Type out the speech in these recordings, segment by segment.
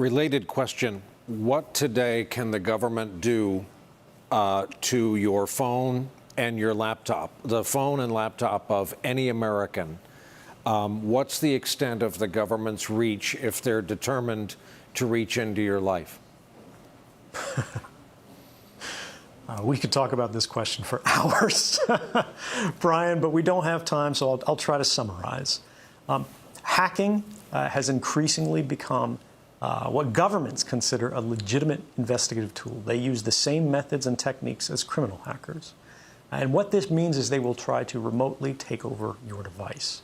Related question, what today can the government do to your phone and your laptop, the phone and laptop of any American? What's the extent of the government's reach if they're determined to reach into your life? We could talk about this question for hours, Brian, but we don't have time, so I'll try to summarize. Hacking has increasingly become what governments consider a legitimate investigative tool. They use the same methods and techniques as criminal hackers. And what this means is they will try to remotely take over your device.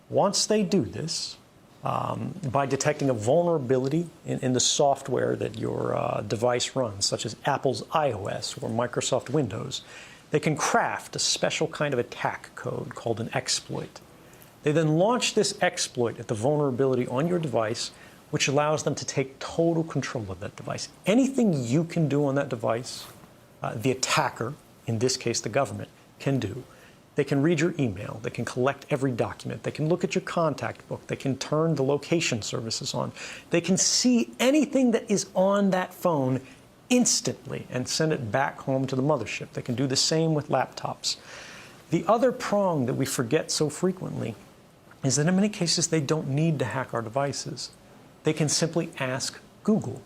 Once they do this, by detecting a vulnerability in the software that your device runs, such as Apple's iOS or Microsoft Windows, they can craft a special kind of attack code called an exploit. They then launch this exploit at the vulnerability on your device, which allows them to take total control of that device. Anything you can do on that device, the attacker, in this case the government, can do. They can read your email, they can collect every document, they can look at your contact book, they can turn the location services on, they can see anything that is on that phone instantly and send it back home to the mothership. They can do the same with laptops. The other prong that we forget so frequently is that in many cases they don't need to hack our devices. They can simply ask Google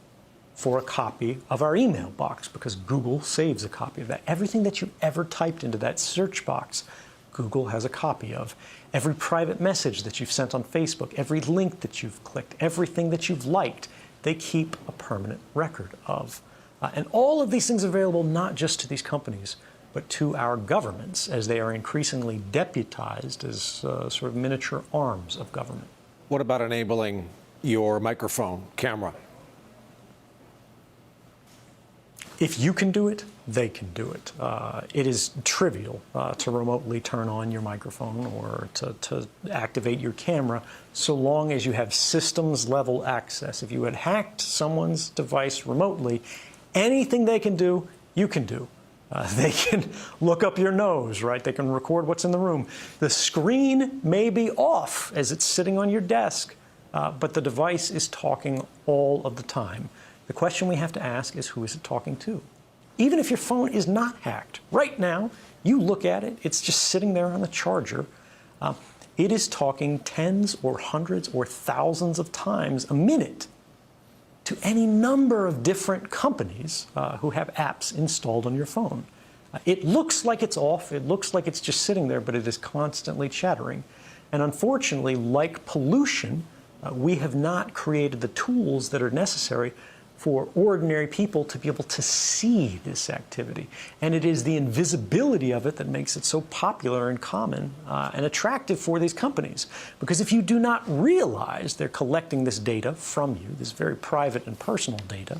for a copy of our email box, because Google saves a copy of that. Everything that you ever typed into that search box, Google has a copy of. Every private message that you've sent on Facebook, every link that you've clicked, everything that you've liked, they keep a permanent record of. And all of these things are available not just to these companies, but to our governments, as they are increasingly deputized as sort of miniature arms of government. What about enabling your microphone camera? If you can do it, they can do it. It is trivial to remotely turn on your microphone or to activate your camera, so long as you have systems-level access. If you had hacked someone's device remotely, anything they can do, you can do. They can look up your nose, right? They can record what's in the room. The screen may be off as it's sitting on your desk, but the device is talking all of the time. The question we have to ask is, who is it talking to? Even if your phone is not hacked, right now, you look at it, it's just sitting there on the charger. It is talking tens or hundreds or thousands of times a minute to any number of different companies who have apps installed on your phone. It looks like it's off, it looks like it's just sitting there, but it is constantly chattering. And unfortunately, like pollution, we have not created the tools that are necessary for ordinary people to be able to see this activity. And it is the invisibility of it that makes it so popular and common and attractive for these companies. Because if you do not realize they're collecting this data from you, this very private and personal data,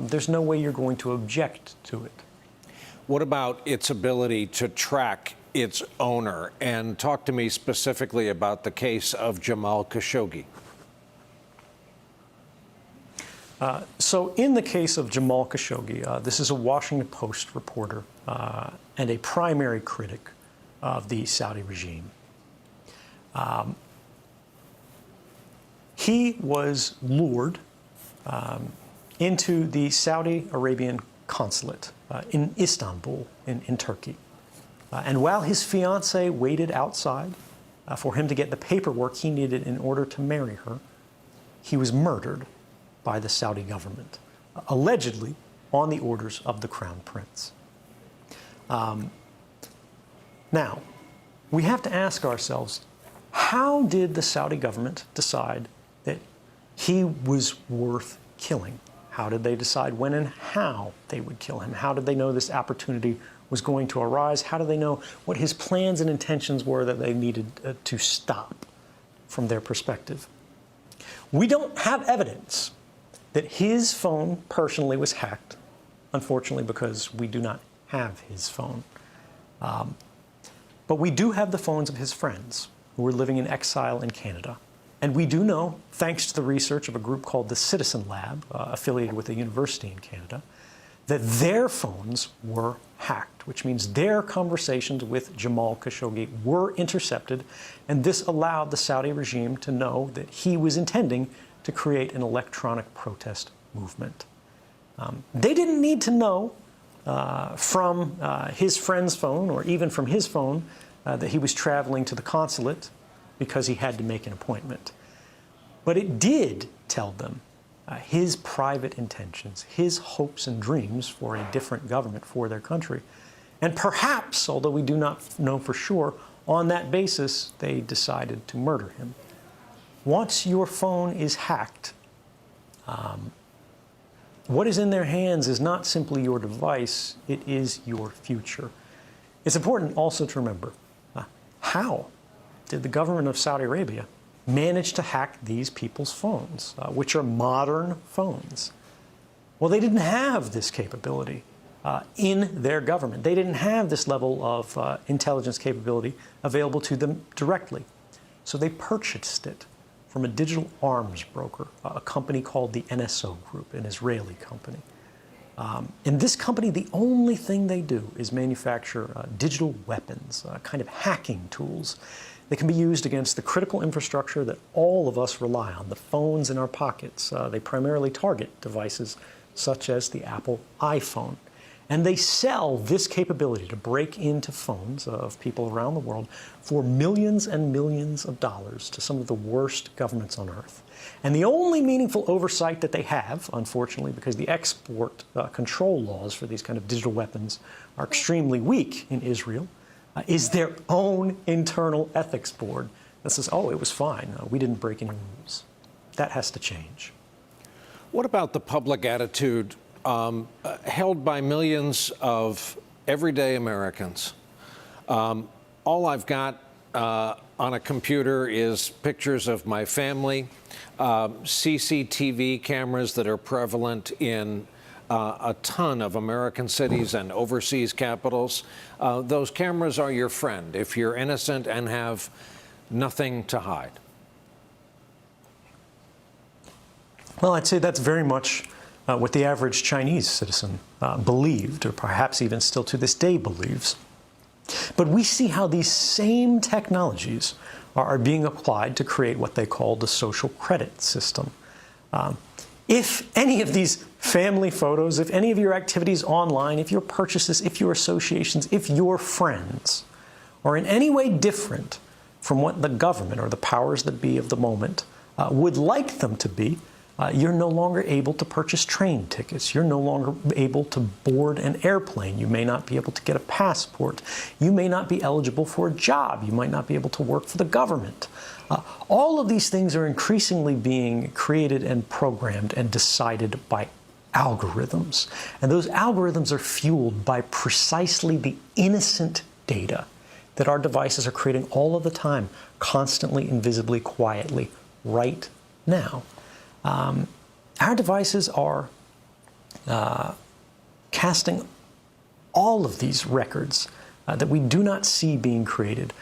there's no way you're going to object to it. What about its ability to track its owner? And talk to me specifically about the case of Jamal Khashoggi. So in the case of Jamal Khashoggi, this is a Washington Post reporter and a primary critic of the Saudi regime. He was lured into the Saudi Arabian consulate in Istanbul, in Turkey. And while his fiancée waited outside for him to get the paperwork he needed in order to marry her, he was murdered by the Saudi government, allegedly on the orders of the Crown Prince. Now, we have to ask ourselves, how did the Saudi government decide that he was worth killing? How did they decide when and how they would kill him? How did they know this opportunity was going to arise? How did they know what his plans and intentions were that they needed to stop from their perspective? We don't have evidence that his phone personally was hacked, unfortunately, because we do not have his phone. But we do have the phones of his friends who were living in exile in Canada. And we do know, thanks to the research of a group called the Citizen Lab, affiliated with a university in Canada, that their phones were hacked, which means their conversations with Jamal Khashoggi were intercepted, and this allowed the Saudi regime to know that he was intending to to create an electronic protest movement. They didn't need to know from his friend's phone or even from his phone that he was traveling to the consulate because he had to make an appointment. But it did tell them his private intentions, his hopes and dreams for a different government for their country. And perhaps, although we do not know for sure, on that basis, they decided to murder him. Once your phone is hacked, what is in their hands is not simply your device, it is your future. It's important also to remember, how did the government of Saudi Arabia manage to hack these people's phones, which are modern phones? Well, they didn't have this capability in their government. They didn't have this level of intelligence capability available to them directly. So they purchased it from a digital arms broker, a company called the NSO Group, an Israeli company. In this company, the only thing they do is manufacture digital weapons, kind of hacking tools that can be used against the critical infrastructure that all of us rely on, the phones in our pockets. They primarily target devices such as the Apple iPhone. And they sell this capability to break into phones of people around the world for millions and millions of dollars to some of the worst governments on earth. And the only meaningful oversight that they have, unfortunately, because the export control laws for these kind of digital weapons are extremely weak in Israel, is their own internal ethics board that says, oh, it was fine, we didn't break any rules. That has to change. What about the public attitude held by millions of everyday Americans? All I've got on a computer is pictures of my family, CCTV cameras that are prevalent in a ton of American cities and overseas capitals. Those cameras are your friend if you're innocent and have nothing to hide. Well, I'd say that's very much what the average Chinese citizen believed, or perhaps even still to this day believes. But we see how these same technologies are being applied to create what they call the social credit system. If any of these family photos, if any of your activities online, if your purchases, if your associations, if your friends are in any way different from what the government or the powers that be of the moment would like them to be, you're no longer able to purchase train tickets. You're no longer able to board an airplane. You may not be able to get a passport. You may not be eligible for a job. You might not be able to work for the government. All of these things are increasingly being created and programmed and decided by algorithms. And those algorithms are fueled by precisely the innocent data that our devices are creating all of the time, constantly, invisibly, quietly, right now. Our devices are casting all of these records that we do not see being created,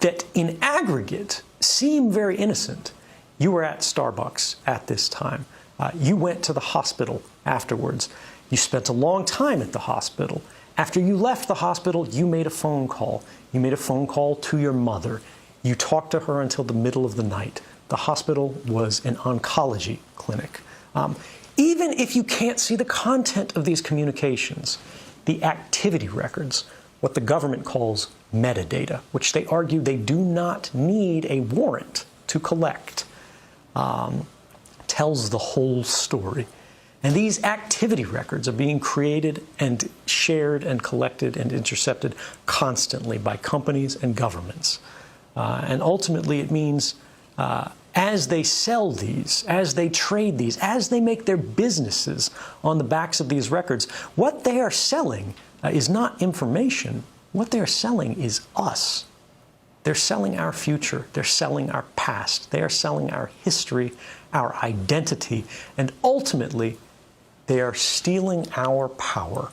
that in aggregate seem very innocent. You were at Starbucks at this time. You went to the hospital afterwards. You spent a long time at the hospital. After you left the hospital, you made a phone call. You made a phone call to your mother. You talked to her until the middle of the night. The hospital was an oncology clinic. Even if you can't see the content of these communications, the activity records, what the government calls metadata, which they argue they do not need a warrant to collect, tells the whole story. And these activity records are being created and shared and collected and intercepted constantly by companies and governments. And ultimately it means as they sell these, as they trade these, as they make their businesses on the backs of these records, what they are selling is not information. What they are selling is us. They're selling our future. They're selling our past. They are selling our history, our identity, and ultimately, they are stealing our power.